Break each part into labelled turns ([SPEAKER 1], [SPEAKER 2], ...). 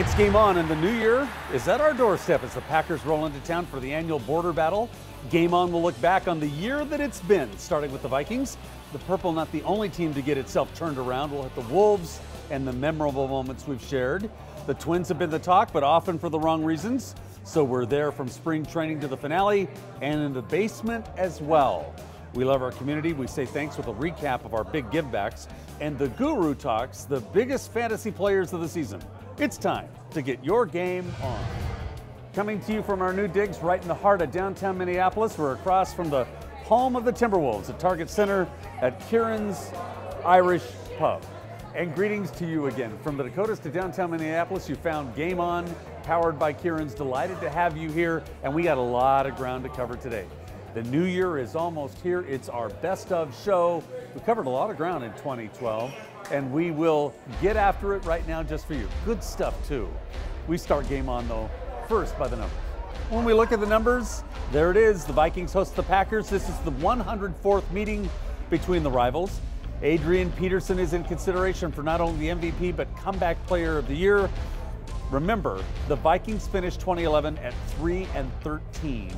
[SPEAKER 1] It's Game On, and the new year is at our doorstep as the Packers roll into town for the annual border battle. Game On will look back on the year that it's been, starting with the Vikings. The Purple, not the only team to get itself turned around. We'll hit the Wolves and the memorable moments we've shared. The Twins have been the talk, but often for the wrong reasons. So we're there from spring training to the finale and in the basement as well. We love our community. We say thanks with a recap of our big givebacks. And the Guru talks the biggest fantasy players of the season. It's time to get your game on. Coming to you from our new digs right in the heart of downtown Minneapolis. We're across from the home of the Timberwolves at Target Center at Kieran's Irish Pub. And greetings to you again. From the Dakotas to downtown Minneapolis, you found Game On, powered by Kieran's. Delighted to have you here, and we got a lot of ground to cover today. The new year is almost here. It's our best of show. We covered a lot of ground in 2012, and we will get after it right now just for you. Good stuff, too. We start Game On, though, first by the numbers. When we look at the numbers, there it is. The Vikings host the Packers. This is the 104th meeting between the rivals. Adrian Peterson is in consideration for not only the MVP, but Comeback Player of the Year. Remember, the Vikings finished 2011 at 3-13.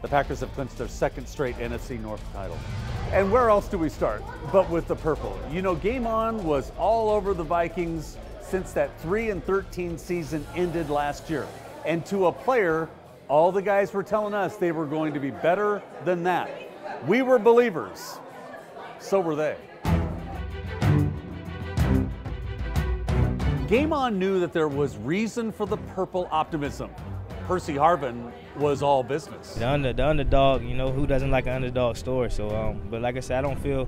[SPEAKER 1] The Packers have clinched their second straight NFC North title. And where else do we start but with the Purple? You know, Game On was all over the Vikings since that 3-13 season ended last year. And to a player, all the guys were telling us they were going to be better than that. We were believers. So were they. Game On knew that there was reason for the Purple optimism. Percy Harvin was all business.
[SPEAKER 2] The underdog, you know, who doesn't like an underdog story? So, but like I said, I don't feel,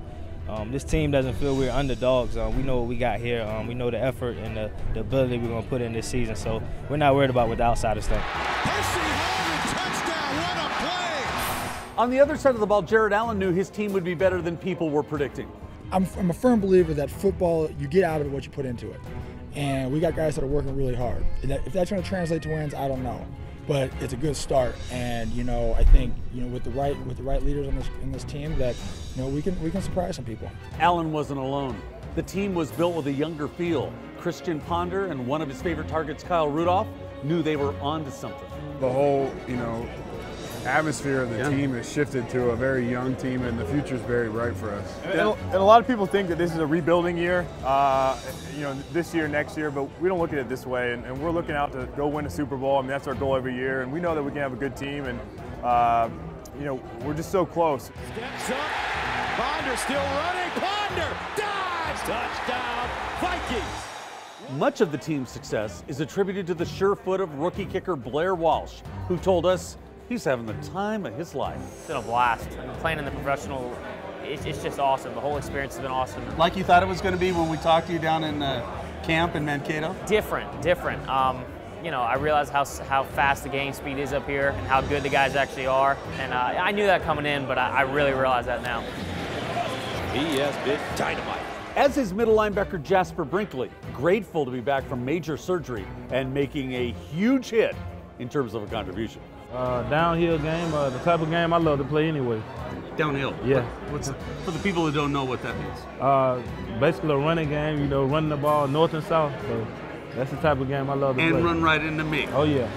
[SPEAKER 2] this team doesn't feel we're underdogs. We know what we got here. We know the effort and the ability we're going to put in this season. So we're not worried about what the outsiders think.
[SPEAKER 3] Percy Harvin, touchdown, what a play!
[SPEAKER 1] On the other side of the ball, Jared Allen knew his team would be better than people were predicting.
[SPEAKER 4] I'm a firm believer that football, you get out of it what you put into it. And we got guys that are working really hard. And if that's going to translate to wins, I don't know. But it's a good start, and you know, I think, you know, with the right leaders in this team, that, you know, we can surprise some people.
[SPEAKER 1] Allen wasn't alone. The team was built with a younger feel. Christian Ponder and one of his favorite targets, Kyle Rudolph, knew they were onto something.
[SPEAKER 5] The whole, you know, atmosphere of the team has shifted to a very young team, and the future is very bright for us.
[SPEAKER 6] And a lot of people think that this is a rebuilding year, you know, this year, next year, but we don't look at it this way, and we're looking out to go win a Super Bowl. I mean, that's our goal every year, and we know that we can have a good team, and you know, we're just so close.
[SPEAKER 3] Steps up, Ponder still running, Ponder dives, touchdown, Vikings!
[SPEAKER 1] Much of the team's success is attributed to the sure foot of rookie kicker Blair Walsh, who told us he's having the time of his life.
[SPEAKER 7] It's been a blast. I mean, playing in the professional, it's just awesome. The whole experience has been awesome.
[SPEAKER 8] Like you thought it was going to be when we talked to you down in camp in Mankato?
[SPEAKER 7] Different. You know, I realized how fast the game speed is up here and how good the guys actually are. And I knew that coming in, but I really realize that now.
[SPEAKER 3] He has been dynamite.
[SPEAKER 1] As is middle linebacker Jasper Brinkley, grateful to be back from major surgery and making a huge hit in terms of a contribution.
[SPEAKER 9] Downhill game, the type of game I love to play anyway.
[SPEAKER 8] Downhill?
[SPEAKER 9] Yeah.
[SPEAKER 8] For the people who don't know what that means?
[SPEAKER 9] Basically a running game, you know, running the ball north and south. So that's the type of game I love to play.
[SPEAKER 8] And run right into me.
[SPEAKER 9] Oh, yeah.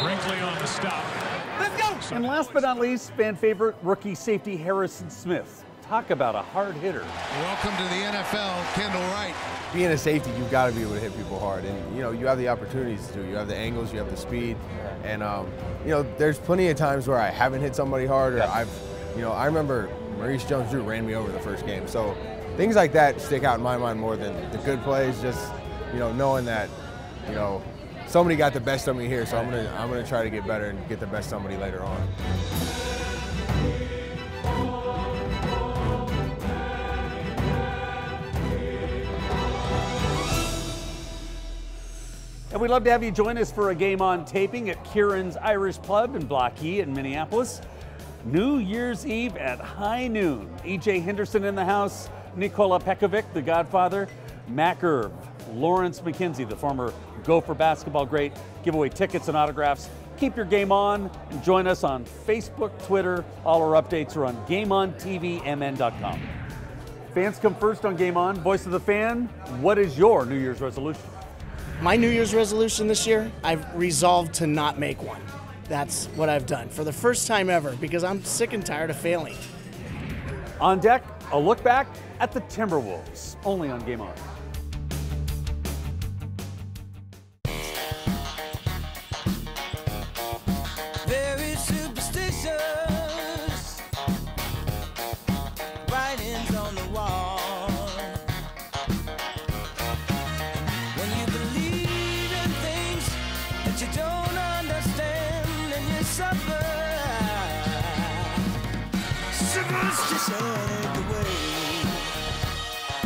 [SPEAKER 3] Brinkley on the stop. Let's go!
[SPEAKER 1] And last but not least, fan favorite rookie safety Harrison Smith. Talk about a hard hitter.
[SPEAKER 3] Welcome to the NFL, Kendall Wright.
[SPEAKER 10] Being a safety, you've got to be able to hit people hard, and you know, you have the opportunities to. You have the angles, you have the speed, and you know, there's plenty of times where I haven't hit somebody hard, or I remember Maurice Jones-Drew ran me over the first game. So things like that stick out in my mind more than the good plays. Just, you know, knowing that, you know, somebody got the best of me here, so I'm gonna try to get better and get the best of somebody later on.
[SPEAKER 1] And we'd love to have you join us for a Game On taping at Kieran's Irish Pub in Block E in Minneapolis. New Year's Eve at high noon. E.J. Henderson in the house, Nikola Pekovic, the Godfather, Mac Irv, Lawrence McKenzie, the former Gopher basketball great. Give away tickets and autographs. Keep your game on and join us on Facebook, Twitter. All our updates are on GameOnTVMN.com. Fans come first on Game On. Voice of the fan, what is your New Year's resolution?
[SPEAKER 11] My New Year's resolution this year, I've resolved to not make one. That's what I've done for the first time ever because I'm sick and tired of failing.
[SPEAKER 1] On deck, a look back at the Timberwolves, only on Game On.
[SPEAKER 12] Very superstitious, writings on the wall. When you believe in things that you don't understand and you suffer, superstition ain't the way.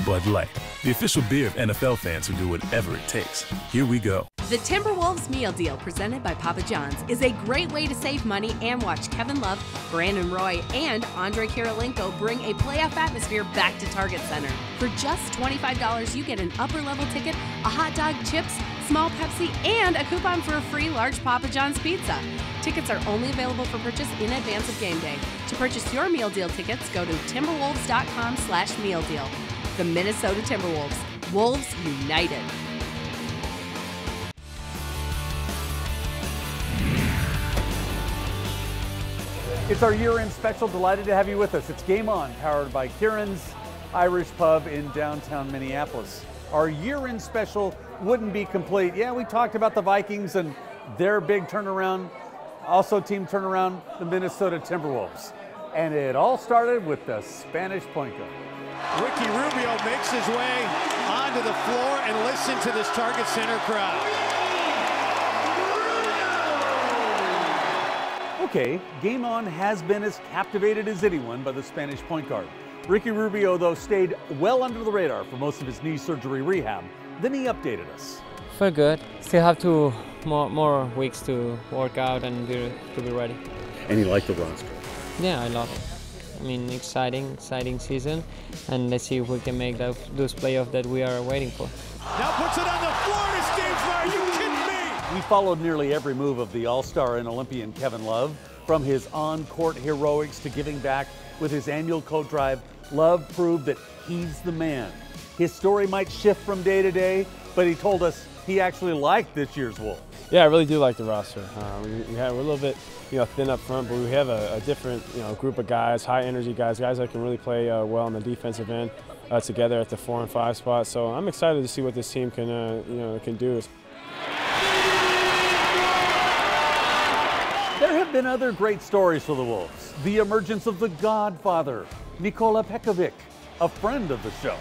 [SPEAKER 13] Bud Light, the official beer of NFL fans who do whatever it takes. Here we go.
[SPEAKER 14] The Timberwolves Meal Deal, presented by Papa John's, is a great way to save money and watch Kevin Love, Brandon Roy, and Andre Kirilenko bring a playoff atmosphere back to Target Center. For just $25, you get an upper-level ticket, a hot dog, chips, small Pepsi, and a coupon for a free large Papa John's pizza. Tickets are only available for purchase in advance of game day. To purchase your Meal Deal tickets, go to timberwolves.com/meal deal. The Minnesota Timberwolves. Wolves United.
[SPEAKER 1] It's our year-end special. Delighted to have you with us. It's Game On, powered by Kieran's Irish Pub in downtown Minneapolis. Our year-end special wouldn't be complete. Yeah, we talked about the Vikings and their big turnaround. Also team turnaround, the Minnesota Timberwolves. And it all started with the Spanish point guard.
[SPEAKER 3] Ricky Rubio makes his way onto the floor, and listen to this Target Center crowd.
[SPEAKER 1] Okay, Game On has been as captivated as anyone by the Spanish point guard. Ricky Rubio, though, stayed well under the radar for most of his knee surgery rehab. Then he updated us.
[SPEAKER 15] Feel good. Still have more weeks to work out and to be ready.
[SPEAKER 1] And you like the roster?
[SPEAKER 15] Yeah, I love it. I mean, exciting season, and let's see if we can make those playoffs that we are waiting for.
[SPEAKER 3] Now puts it on the floor to Steve. Are you kidding me?
[SPEAKER 1] We followed nearly every move of the All-Star and Olympian Kevin Love, from his on-court heroics to giving back with his annual coat drive. Love proved that he's the man. His story might shift from day to day, but he told us he actually liked this year's Wolves.
[SPEAKER 16] Yeah, I really do like the roster. We're a little bit, thin up front, but we have a different, group of guys, high energy guys that can really play well on the defensive end together at the 4 and 5 spot. So I'm excited to see what this team can, can do.
[SPEAKER 1] There have been other great stories for the Wolves. The emergence of the Godfather, Nikola Pekovic, a friend of the show,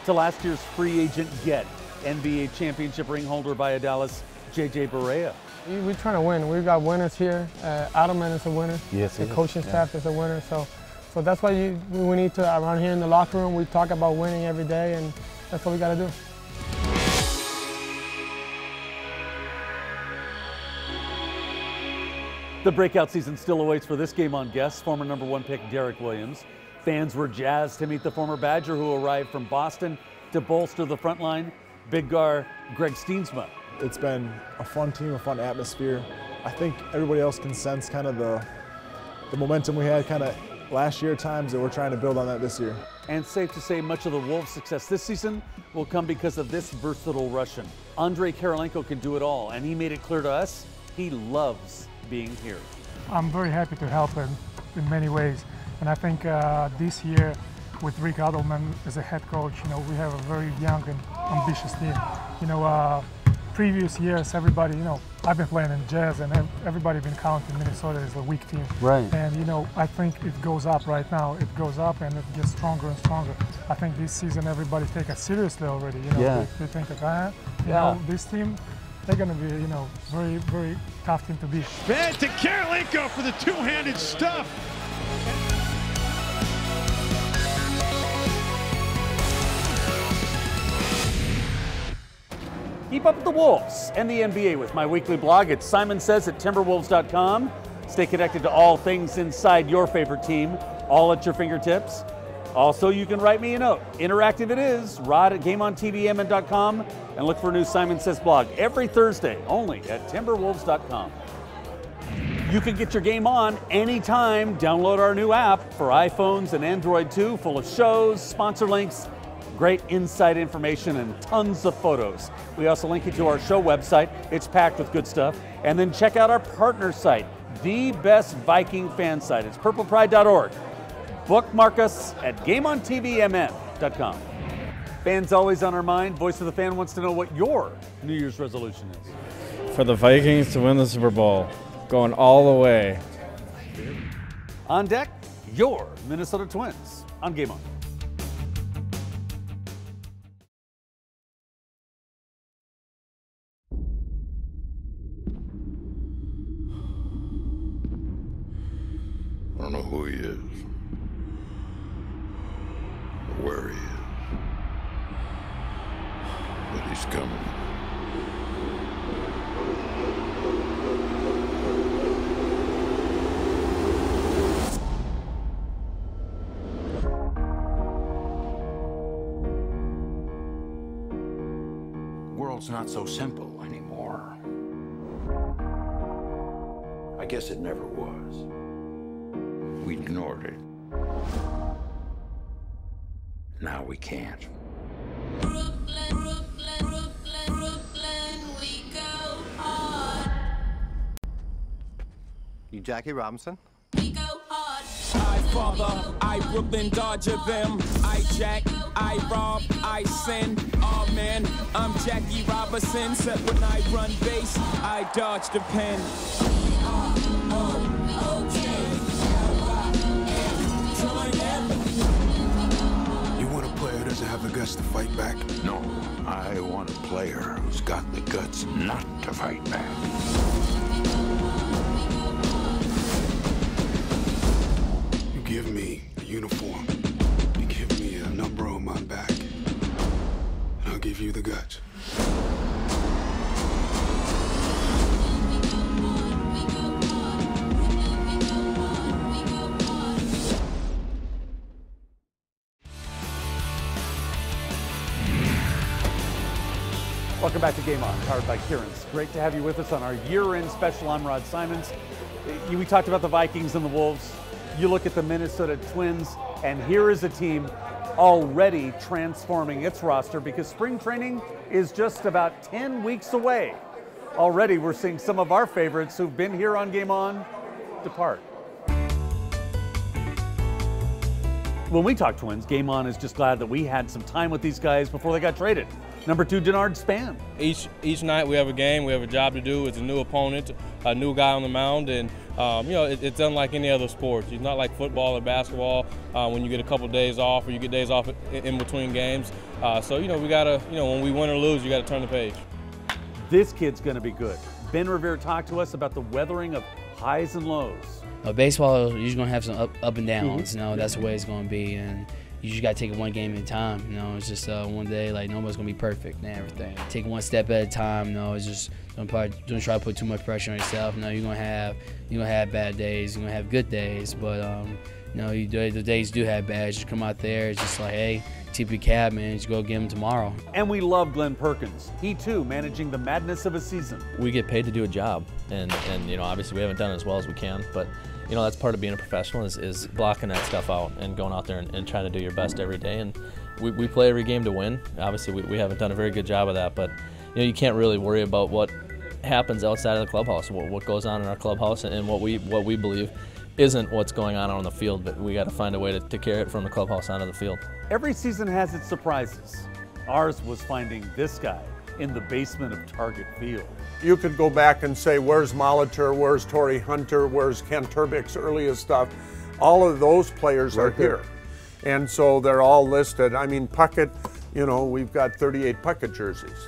[SPEAKER 1] to last year's free agent get, NBA championship ring holder via Dallas, J.J. Barea.
[SPEAKER 17] We're trying to win. We've got winners here. Adelman is a winner.
[SPEAKER 1] Yes,
[SPEAKER 17] the coaching staff is a winner. So that's why we need to, around here in the locker room, we talk about winning every day, and that's what we got to do.
[SPEAKER 1] The breakout season still awaits for this Game On guest, former #1 pick Derek Williams. Fans were jazzed to meet the former Badger who arrived from Boston to bolster the front line, Big Gar Greg Steensma.
[SPEAKER 18] It's been a fun team, a fun atmosphere. I think everybody else can sense kind of the momentum we had kind of last year at times, that we're trying to build on that this year.
[SPEAKER 1] And safe to say much of the Wolves' success this season will come because of this versatile Russian. Andre Kirilenko can do it all, and he made it clear to us he loves being here.
[SPEAKER 19] I'm very happy to help him in many ways, and I think this year with Rick Adelman as a head coach, we have a very young and ambitious team. Previous years, everybody, I've been playing in Jazz, and everybody been counting Minnesota as a weak team.
[SPEAKER 1] Right.
[SPEAKER 19] And I think it goes up right now. It goes up, and it gets stronger and stronger. I think this season everybody take it seriously already.
[SPEAKER 1] Yeah.
[SPEAKER 19] They think this team, they're going to be, very, very tough team to beat.
[SPEAKER 3] Back to Kirilenko for the two-handed stuff.
[SPEAKER 1] Keep up with the Wolves and the NBA with my weekly blog at simonsays@timberwolves.com. Stay connected to all things inside your favorite team, all at your fingertips. Also, you can write me a note. Interactive it is, rod@GameOnTVMN.com, and look for a new Simon Says blog every Thursday, only at timberwolves.com. You can get your Game On anytime. Download our new app for iPhones and Android too, full of shows, sponsor links, Great inside information and tons of photos. We also link you to our show website. It's packed with good stuff. And then check out our partner site, the best Viking fan site. It's purplepride.org. Bookmark us at GameOnTVMN.com. Fans always on our mind. Voice of the Fan wants to know what your New Year's resolution is.
[SPEAKER 20] For the Vikings to win the Super Bowl, going all the way.
[SPEAKER 1] On deck, your Minnesota Twins on Game On.
[SPEAKER 21] I don't know who he is, or where he is, but he's coming.
[SPEAKER 22] The world's not so simple anymore. I guess it never was. We ignored it. Now we can't.
[SPEAKER 23] You Jackie Robinson?
[SPEAKER 12] I father, I Brooklyn Dodger them. I jack, I rob, I sin. Oh man, I'm Jackie Robinson. Except when I run base, I dodge the pen.
[SPEAKER 21] You want a player who doesn't have the guts to fight back? No, I want a player who's got the guts not to fight back. You give me a uniform, you give me a number on my back, and I'll give you the guts.
[SPEAKER 1] Welcome back to Game On, powered by Kieran's. Great to have you with us on our year-end special. I'm Rod Simons. We talked about the Vikings and the Wolves. You look at the Minnesota Twins, and here is a team already transforming its roster because spring training is just about 10 weeks away. Already we're seeing some of our favorites who've been here on Game On depart. When we talk Twins, Game On is just glad that we had some time with these guys before they got traded. Number 2, Denard Span.
[SPEAKER 24] Each night we have a game, we have a job to do. It's a new opponent, a new guy on the mound, and it's unlike any other sport. It's not like football or basketball when you get a couple days off or you get days off in between games. So we gotta, when we win or lose, you gotta turn the page.
[SPEAKER 1] This kid's gonna be good. Ben Revere talked to us about the weathering of highs and lows.
[SPEAKER 25] Baseball, you're just gonna have some up and downs. That's the way it's gonna be, and you just gotta take it one game at a time. It's just one day. Like nobody's gonna be perfect and everything. Take one step at a time. It's just don't try to put too much pressure on yourself. You're gonna have bad days. You're gonna have good days, but the days do have bad. Just come out there. It's just like, hey, tip your cab, man. Just go get them tomorrow.
[SPEAKER 1] And we love Glenn Perkins. He too managing the madness of a season.
[SPEAKER 26] We get paid to do a job, and obviously we haven't done it as well as we can, but. That's part of being a professional is blocking that stuff out and going out there and trying to do your best every day. And we play every game to win. Obviously, we haven't done a very good job of that, but you can't really worry about what happens outside of the clubhouse, what goes on in our clubhouse, and what we believe isn't what's going on the field. But we got to find a way to carry it from the clubhouse onto the field.
[SPEAKER 1] Every season has its surprises. Ours was finding this guy in the basement of Target Field.
[SPEAKER 27] You could go back and say, where's Molitor, where's Torrey Hunter, where's Ken Turbick's earliest stuff? All of those players are here. And so they're all listed. I mean, Puckett, we've got 38 Puckett jerseys.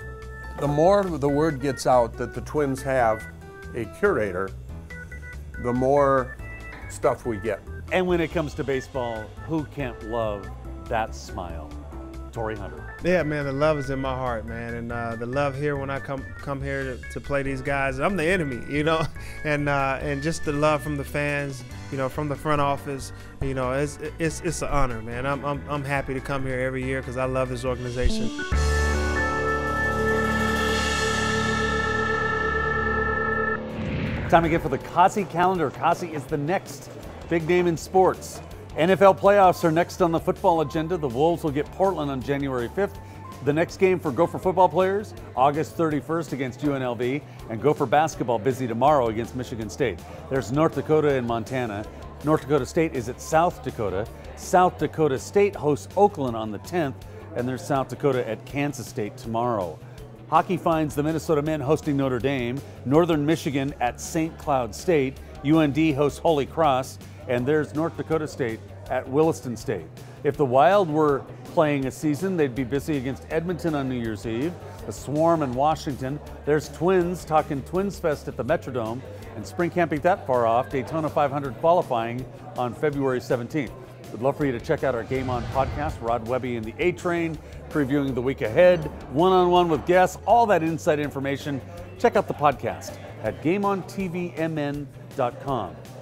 [SPEAKER 27] The more the word gets out that the Twins have a curator, the more stuff we get.
[SPEAKER 1] And when it comes to baseball, who can't love that smile? Torrey Hunter.
[SPEAKER 28] Yeah, man, the love is in my heart, man, and the love here when I come here to play these guys. I'm the enemy, and just the love from the fans, from the front office, it's an honor, man. I'm happy to come here every year because I love this organization.
[SPEAKER 1] Time again for the Kasi calendar. Kasi is the next big name in sports. NFL playoffs are next on the football agenda. The Wolves will get Portland on January 5th. The next game for Gopher football players, August 31st against UNLV, and Gopher basketball busy tomorrow against Michigan State. There's North Dakota and Montana. North Dakota State is at South Dakota. South Dakota State hosts Oakland on the 10th, and there's South Dakota at Kansas State tomorrow. Hockey finds the Minnesota men hosting Notre Dame, Northern Michigan at St. Cloud State, UND hosts Holy Cross, and there's North Dakota State at Williston State. If the Wild were playing a season, they'd be busy against Edmonton on New Year's Eve, the Swarm in Washington. There's Twins talking Twins Fest at the Metrodome, and spring camping that far off, Daytona 500 qualifying on February 17th. We'd love for you to check out our Game On podcast, Rod Webby and the A-Train, previewing the week ahead, one-on-one with guests, all that inside information. Check out the podcast at GameOnTVMN.com.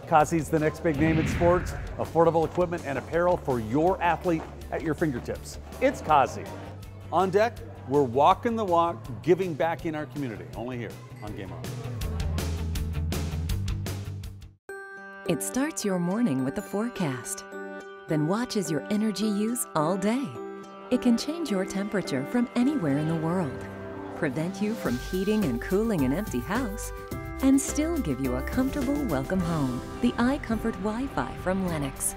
[SPEAKER 1] Kazi's the next big name in sports, affordable equipment and apparel for your athlete at your fingertips. It's Kazi. On deck, we're walking the walk, giving back in our community, only here on Game On.
[SPEAKER 2] It starts your morning with the forecast, then watches your energy use all day. It can change your temperature from anywhere in the world, prevent you from heating and cooling an empty house, and still give you a comfortable welcome home. The iComfort Wi-Fi from Lennox.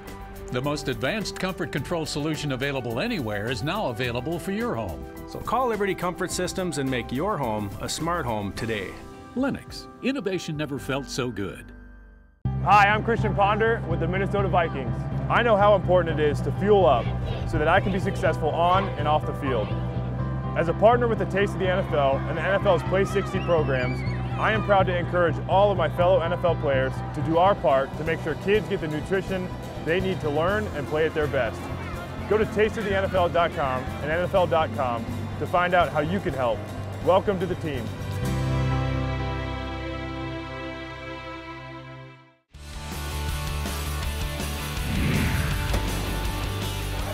[SPEAKER 4] The most advanced comfort control solution available anywhere is now available for your home.
[SPEAKER 5] So call Liberty Comfort Systems and make your home a smart home today.
[SPEAKER 4] Lennox, innovation never felt so good.
[SPEAKER 16] Hi, I'm Christian Ponder with the Minnesota Vikings. I know how important it is to fuel up so that I can be successful on and off the field. As a partner with the Taste of the NFL and the NFL's Play 60 programs, I am proud to encourage all of my fellow NFL players to do our part to make sure kids get the nutrition they need to learn and play at their best. Go to tasteofthenfl.com and NFL.com to find out how you can help. Welcome to the team.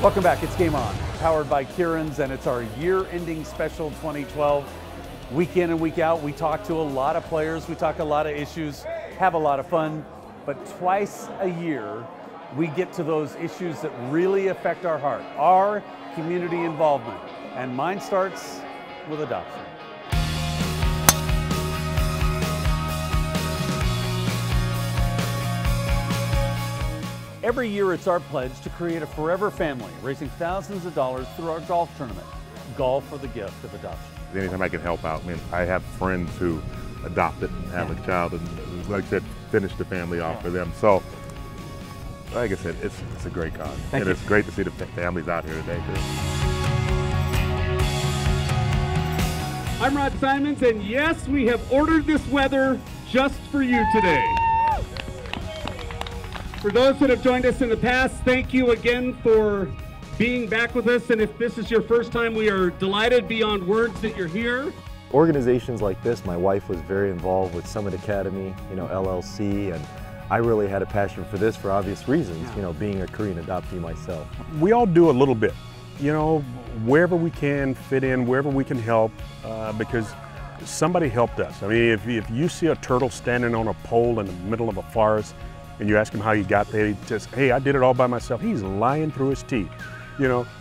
[SPEAKER 1] Welcome back, it's Game On, powered by Kieran's, and it's our year-ending special 2012. Week in and week out, we talk to a lot of players, we talk a lot of issues, have a lot of fun, but twice a year, we get to those issues that really affect our heart, our community involvement, and mine starts with adoption. Every year, it's our pledge to create a forever family, raising thousands of dollars through our golf tournament, Golf for the Gift of Adoption.
[SPEAKER 6] Anytime I can help out, I have friends who adopted and have a child, and like I said, finish the family off for them. So, like I said, it's a great cause. And it's great to see the families out here today, too.
[SPEAKER 7] I'm Rod Simons, and yes, we have ordered this weather just for you today. For those that have joined us in the past, thank you again for being back with us. And if this is your first time, we are delighted beyond words that you're here.
[SPEAKER 8] Organizations like this, my wife was very involved with Summit Academy, LLC, and I really had a passion for this for obvious reasons, being a Korean adoptee myself.
[SPEAKER 9] We all do a little bit, wherever we can fit in, wherever we can help, because somebody helped us. I mean, if you see a turtle standing on a pole in the middle of a forest, and you ask him how he got there, he just, hey, I did it all by myself. He's lying through his teeth.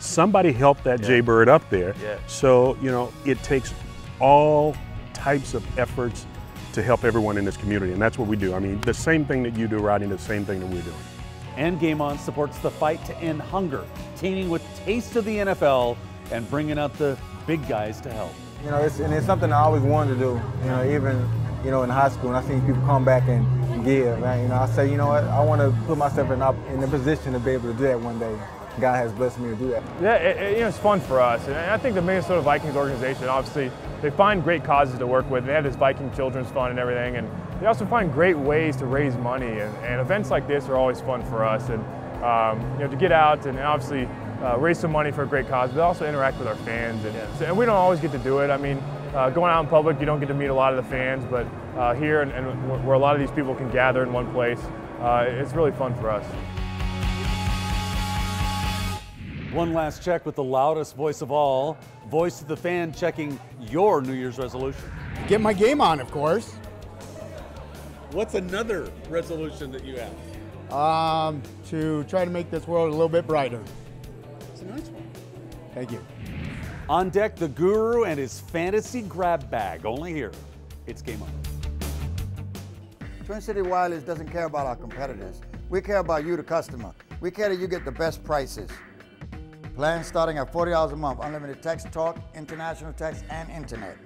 [SPEAKER 9] Somebody helped that jaybird up there. Yeah. So, it takes all types of efforts to help everyone in this community, and that's what we do. I mean, the same thing that you do, Rodney, the same thing that we're doing.
[SPEAKER 1] And Game On supports the fight to end hunger, teaming with Taste of the NFL and bringing out the big guys to help.
[SPEAKER 23] It's something I always wanted to do, even in high school, and I seen people come back and give. I say, I want to put myself in a position to be able to do that one day. God has blessed me to do that.
[SPEAKER 16] Yeah, it's fun for us, and I think the Minnesota Vikings organization, obviously, they find great causes to work with. They have this Viking Children's Fund and everything, and they also find great ways to raise money, and events like this are always fun for us, and to get out and obviously raise some money for a great cause, but also interact with our fans, and we don't always get to do it. I mean, going out in public, you don't get to meet a lot of the fans, but here and where a lot of these people can gather in one place, it's really fun for us.
[SPEAKER 1] One last check with the loudest voice of all, Voice of the Fan, checking your New Year's resolution.
[SPEAKER 29] Get my game on, of course.
[SPEAKER 1] What's another resolution that you have?
[SPEAKER 10] To try to make this world a little bit brighter.
[SPEAKER 1] It's a nice one.
[SPEAKER 10] Thank you.
[SPEAKER 1] On deck, the Guru and his fantasy grab bag. Only here. It's Game On.
[SPEAKER 11] Twin City Wireless doesn't care about our competitors. We care about you, the customer. We care that you get the best prices. Plans starting at $40 a month, unlimited text, talk, international text, and internet.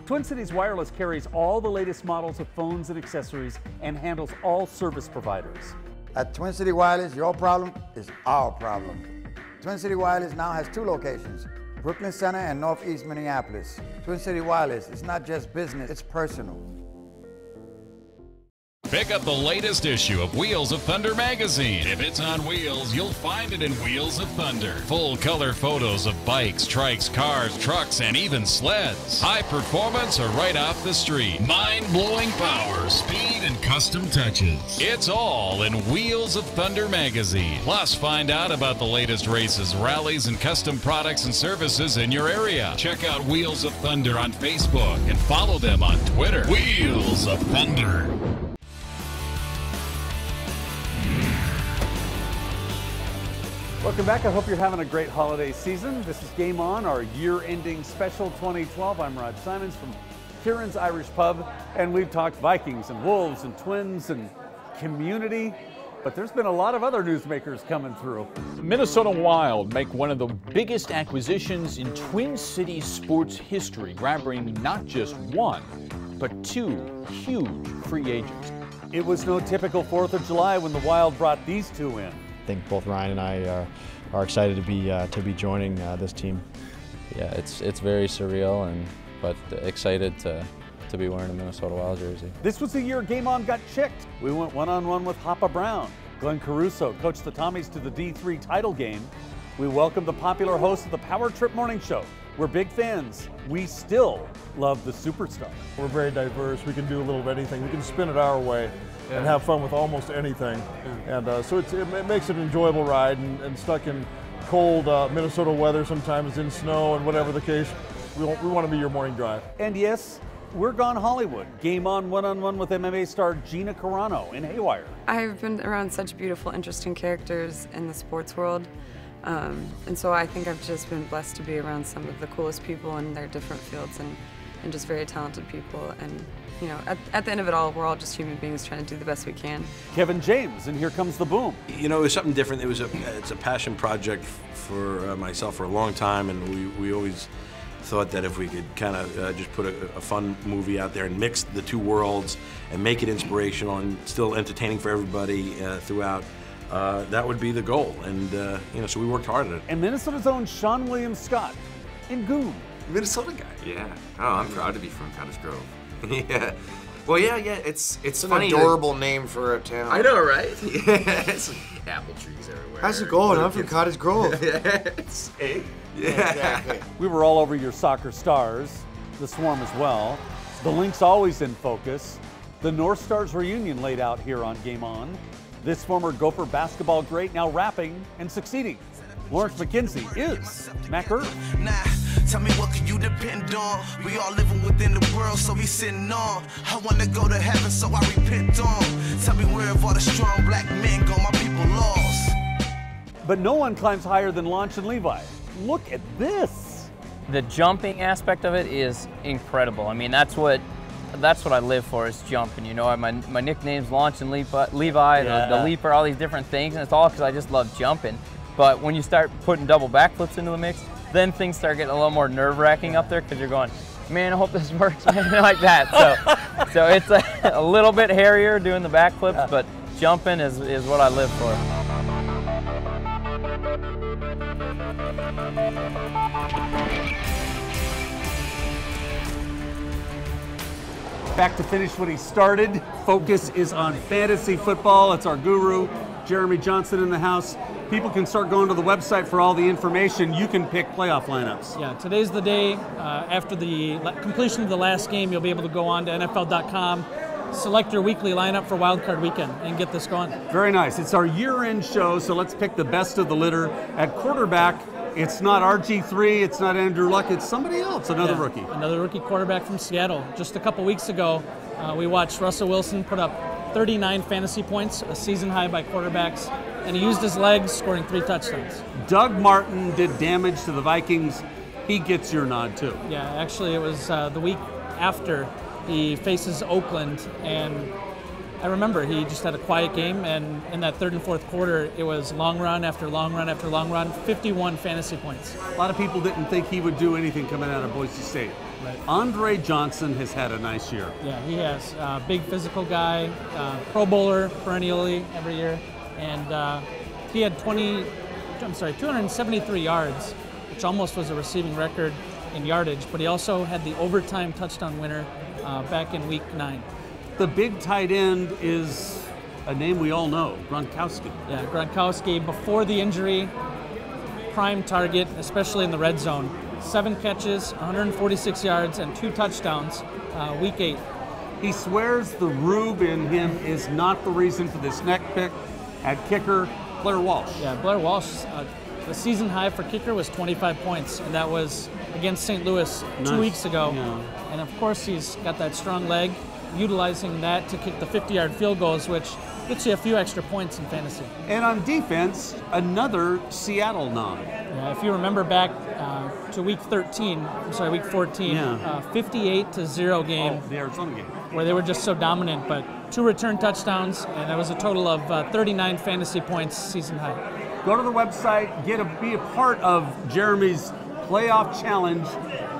[SPEAKER 1] Twin Cities Wireless carries all the latest models of phones and accessories and handles all service providers.
[SPEAKER 11] At Twin City Wireless, your problem is our problem. Twin City Wireless now has 2 locations, Brooklyn Center and Northeast Minneapolis. Twin City Wireless, it's not just business, it's personal.
[SPEAKER 13] Pick up the latest issue of Wheels of Thunder magazine. If it's on wheels, you'll find it in Wheels of Thunder. Full color photos of bikes, trikes, cars, trucks, and even sleds. High performance or right off the street. Mind-blowing power, speed, and custom touches. It's all in Wheels of Thunder magazine. Plus, find out about the latest races, rallies, and custom products and services in your area. Check out Wheels of Thunder on Facebook and follow them on Twitter. Wheels of Thunder.
[SPEAKER 1] Welcome back. I hope you're having a great holiday season. This is Game On, our year-ending special 2012. I'm Rod Simons from Kieran's Irish Pub, and we've talked Vikings and Wolves and Twins and community, but there's been a lot of other newsmakers coming through.
[SPEAKER 14] Minnesota Wild make one of the biggest acquisitions in Twin Cities sports history, grabbing not just one, but 2 huge free agents.
[SPEAKER 1] It was no typical 4th of July when the Wild brought these 2 in.
[SPEAKER 15] I think both Ryan and I are excited to be joining this team.
[SPEAKER 26] Yeah, it's very surreal, but excited to be wearing a Minnesota Wild jersey.
[SPEAKER 1] This was the year Game On got chicked. We went one-on-one with Papa Brown. Glenn Caruso coached the Tommies to the D3 title game. We welcomed the popular host of the Power Trip Morning Show. We're big fans. We still love the superstar.
[SPEAKER 17] We're very diverse. We can do a little of anything. We can spin it our way and have fun with almost anything. And so it makes it an enjoyable ride, and stuck in cold Minnesota weather, sometimes in snow and whatever the case, we want to be your morning drive.
[SPEAKER 1] And yes, we're gone Hollywood. Game On one-on-one with MMA star Gina Carano in Haywire.
[SPEAKER 18] I've been around such beautiful, interesting characters in the sports world. And so I think I've just been blessed to be around some of the coolest people in their different fields, and just very talented people. And you know, at the end of it all, we're all just human beings trying to do the best we can.
[SPEAKER 1] Kevin James, and Here Comes the Boom.
[SPEAKER 19] You know, it was something different. It's a passion project for myself for a long time, and we always thought that if we could kind of just put a fun movie out there and mix the 2 worlds and make it inspirational and still entertaining for everybody throughout, that would be the goal. And you know, so we worked hard at it.
[SPEAKER 1] And Minnesota's own Sean William Scott in Goon.
[SPEAKER 29] Minnesota guy. Yeah. Oh, I'm proud to be from Cottage Grove. Yeah. Well, yeah. It's funny.
[SPEAKER 30] An adorable name for a town.
[SPEAKER 29] I know, right? Yeah. It's like apple trees everywhere.
[SPEAKER 30] How's it going? I'm from Cottage Grove.
[SPEAKER 29] Hey.
[SPEAKER 1] Yeah. Exactly. We were all over your soccer stars, the Swarm as well. The Lynx always in focus. The North Stars reunion laid out here on Game On. This former Gopher basketball great now rapping and succeeding. Lawrence McKenzie is Mac Irv.
[SPEAKER 31] Nah, tell me what can you depend on? We all living within the world, so we sitting on. I want to go to heaven, so I repent on. Tell me where have all the strong black men go, my people lost.
[SPEAKER 1] But no one climbs higher than Launch and Levi. Look at this.
[SPEAKER 32] The jumping aspect of it is incredible. I mean, that's what I live for, is jumping. You know, my nickname's Launch and Levi, the Leaper, all these different things, and it's all because I just love jumping. But when you start putting double backflips into the mix, then things start getting a little more nerve-wracking up there, because you're going, man, I hope this works, man, like that. So it's a little bit hairier doing the backflips, but jumping is what I live for.
[SPEAKER 1] Back to finish what he started. Focus is on fantasy football. It's our guru, Jeremy Johnson, in the house. People can start going to the website for all the information. You can pick playoff lineups.
[SPEAKER 33] Yeah, today's the day. After the completion of the last game, you'll be able to go on to NFL.com, select your weekly lineup for wildcard weekend, and get this going.
[SPEAKER 1] Very nice. It's our year-end show, so let's pick the best of the litter. At quarterback, it's not RG3, it's not Andrew Luck, it's somebody else, another rookie.
[SPEAKER 33] Another rookie quarterback from Seattle. Just a couple weeks ago, we watched Russell Wilson put up 39 fantasy points, a season high by quarterbacks, and he used his legs, scoring 3 touchdowns.
[SPEAKER 1] Doug Martin did damage to the Vikings. He gets your nod too.
[SPEAKER 33] Yeah, actually it was the week after he faces Oakland, and I remember he just had a quiet game, and in that third and fourth quarter, it was long run after long run after long run, 51 fantasy points.
[SPEAKER 1] A lot of people didn't think he would do anything coming out of Boise State.
[SPEAKER 33] Right.
[SPEAKER 1] Andre Johnson has had a nice year.
[SPEAKER 33] Yeah, he has. Big physical guy, Pro Bowler perennially every year, and he had 273 yards, which almost was a receiving record in yardage, but he also had the overtime touchdown winner back in week 9.
[SPEAKER 1] The big tight end is a name we all know, Gronkowski.
[SPEAKER 33] Yeah, Gronkowski, before the injury, prime target, especially in the red zone. 7 catches, 146 yards, and 2 touchdowns, week 8.
[SPEAKER 1] He swears the rube in him is not the reason for this neck pick. At kicker, Blair Walsh.
[SPEAKER 33] Yeah, Blair Walsh, the season high for kicker was 25 points, and that was against St. Louis 2 weeks ago.
[SPEAKER 1] Yeah.
[SPEAKER 33] And of course, he's got that strong leg, utilizing that to kick the 50-yard field goals, which gets you a few extra points in fantasy.
[SPEAKER 1] And on defense, another Seattle nod.
[SPEAKER 33] Yeah, if you remember back to week 14, 58-0 game.
[SPEAKER 1] Oh, the Arizona game.
[SPEAKER 33] Where they were just so dominant, but 2 return touchdowns, and that was a total of 39 fantasy points season high.
[SPEAKER 1] Go to the website, be a part of Jeremy's playoff challenge.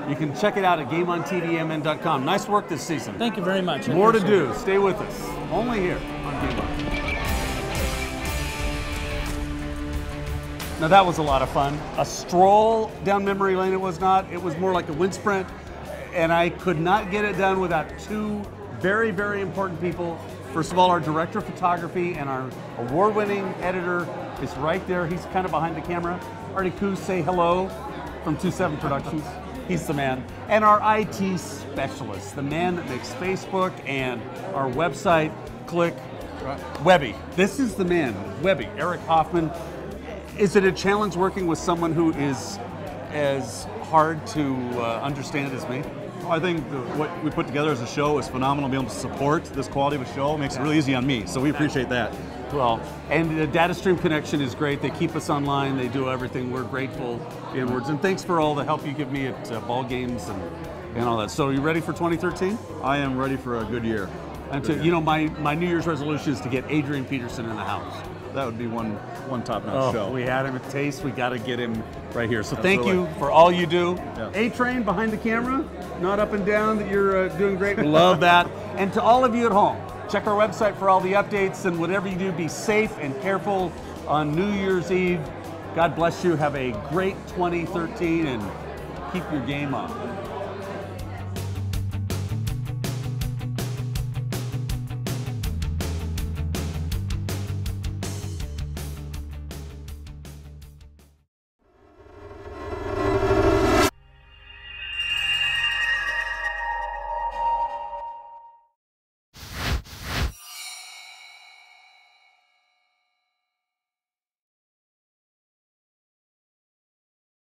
[SPEAKER 1] You can check it out at GameOnTVMN.com. Nice work this season.
[SPEAKER 33] Thank you very much.
[SPEAKER 1] More to do. Stay with us. Only here on GameOn. Now that was a lot of fun. A stroll down memory lane it was not. It was more like a wind sprint. And I could not get it done without 2 very, very important people. First of all, our director of photography and our award-winning editor is right there. He's kind of behind the camera. Artie Coos, say hello from 27 Productions. He's the man. And our IT specialist, the man that makes Facebook and our website click. Webby. This is the man, Webby, Eric Hoffman. Is it a challenge working with someone who is as hard to understand as me?
[SPEAKER 2] I think what we put together as a show is phenomenal. Being able to support this quality of a show makes it really easy on me, so we appreciate that.
[SPEAKER 1] Well, and the data stream connection is great. They keep us online. They do everything. We're grateful inwards. And thanks for all the help you give me at ball games and all that. So are you ready for 2013?
[SPEAKER 2] I am ready for a good year.
[SPEAKER 1] You know, my New Year's resolution is to get Adrian Peterson in the house.
[SPEAKER 2] That would be one top-notch show.
[SPEAKER 1] We had him at Taste. We got to get him right here. So
[SPEAKER 2] Absolutely.
[SPEAKER 1] Thank you for all you do.
[SPEAKER 2] Yeah.
[SPEAKER 1] A-Train behind the camera, not up and down, that you're doing great. Love that. And to all of you at home, check our website for all the updates, and whatever you do, be safe and careful on New Year's Eve. God bless you. Have a great 2013 and keep your game on.